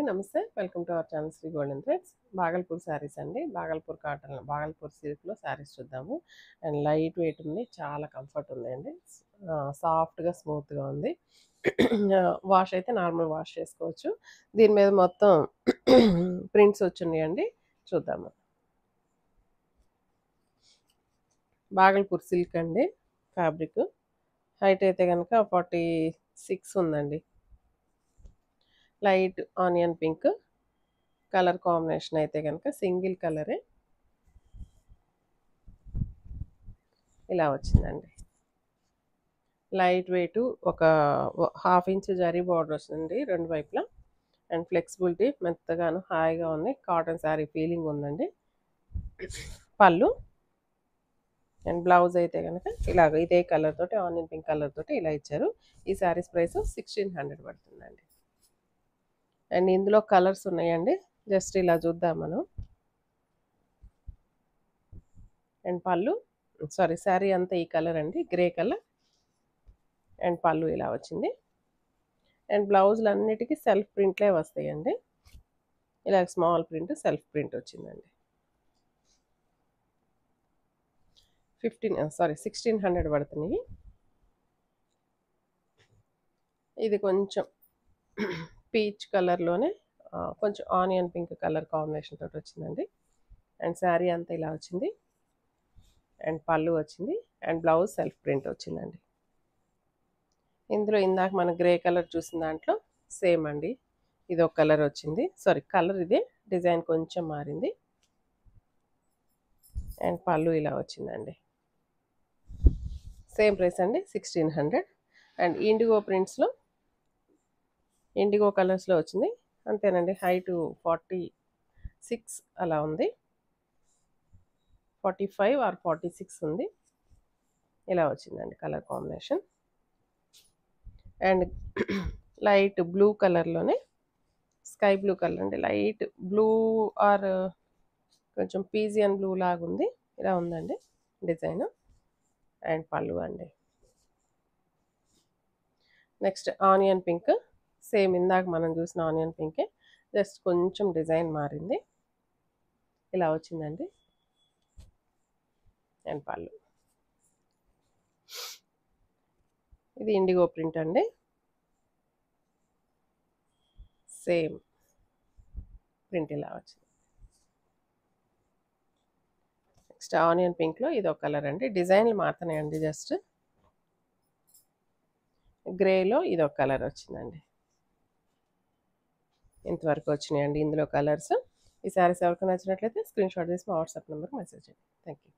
నమస్తే. Welcome to our channel Sri golden threads. Bhagalpur saris అండి. Bhagalpur cotton, Bhagalpur సిల్క్‌లో శారీస్ చూద్దాము. అండ్ లైట్ వెయిట్ ఉంది. చాలా కంఫర్ట్ ఉందండి. సాఫ్ట్‌గా, స్మూత్‌గా ఉంది. వాష్ అయితే నార్మల్ వాష్ చేసుకోవచ్చు. దీని మీద మొత్తం ప్రింట్స్ వచ్చున్నాయండి. చూద్దాము. బాగల్పూర్ సిల్క్ అండి ఫ్యాబ్రిక్. హైట్ అయితే గనక 46 ఉందండి. Light onion pink colour combination అయితే కనుక సింగిల్ కలరే ఇలా వచ్చిందండి. లైట్ వెయిట్ ఒక 1/2 ఇంచ్ జరీ బార్డర్ వస్తుంది రెండు వైపులా. అండ్ ఫ్లెక్సిబిలిటీ మెత్తగాను హాయిగా ఉంది. కాటన్ శారీ ఫీలింగ్ ఉందండి. పళ్ళు అండ్ బ్లౌజ్ అయితే కనుక ఇలాగ ఇదే కలర్ తోటి, ఆనియన్ పింక్ కలర్ తోటి ఇలా ఇచ్చారు. ఈ శారీస్ ప్రైస్ 1600 పడుతుందండి. అండ్ ఇందులో కలర్స్ ఉన్నాయండి. జస్ట్ ఇలా చూద్దాం మనం. అండ్ పళ్ళు శారీ అంతా ఈ కలర్ అండి, గ్రే కలర్. అండ్ పళ్ళు ఇలా వచ్చింది. అండ్ బ్లౌజులు అన్నిటికీ సెల్ఫ్ ప్రింట్లే వస్తాయండి. ఇలా స్మాల్ ప్రింట్, సెల్ఫ్ ప్రింట్ వచ్చిందండి. 1600 పడుతున్నాయి. ఇది కొంచెం పీచ్ కలర్లోనే కొంచెం ఆనియన్ పింక్ కలర్ కాంబినేషన్ తోటి వచ్చిందండి. అండ్ శారీ అంతా ఇలా వచ్చింది. అండ్ పళ్ళు వచ్చింది. అండ్ బ్లౌజ్ సెల్ఫ్ ప్రింట్ వచ్చిందండి. ఇందులో ఇందాక మనం గ్రే కలర్ చూసిన దాంట్లో సేమ్ అండి. ఇది ఒక కలర్ వచ్చింది. కలర్ ఇదే, డిజైన్ కొంచెం మారింది. అండ్ పళ్ళు ఇలా వచ్చిందండి. సేమ్ ప్రైస్ అండి, 1600. అండ్ ఇండిగో ప్రింట్స్లో, ఇండిగో కలర్స్లో వచ్చింది. అంతేనండి. హైట్ 46 అలా ఉంది. 45 ఆర్ 46 ఉంది. ఇలా వచ్చిందండి colour combination. And light blue కలర్లోనే, స్కై బ్లూ కలర్ అండి. లైట్ బ్లూ ఆర్ కొంచెం పీజియన్ బ్లూ లాగా ఉంది. ఇలా ఉందండి డిజైన్. అండ్ పళ్ళు అండి. Next onion pink. సేమ్ ఇందాక మనం చూసిన ఆనియన్ పింకే, జస్ట్ కొంచెం డిజైన్ మారింది. ఇలా వచ్చిందండి. అండ్ పళ్ళు. ఇది ఇండిగో ప్రింట్ అండి. సేమ్ ప్రింట్ ఇలా వచ్చింది. నెక్స్ట్ ఆనియన్ పింక్లో ఇది ఒక కలర్ అండి. డిజైన్లు మారుతున్నాయండి. జస్ట్ గ్రేలో ఇది ఒక కలర్ వచ్చిందండి. ఇంతవరకు వచ్చినాయండి ఇందులో కలర్స్. ఈ శారీస్ ఎవరికి నచ్చినట్లయితే స్క్రీన్ షాట్ చేసి మా వాట్సాప్ నెంబర్కి మెసేజ్ చేయండి. Thank you.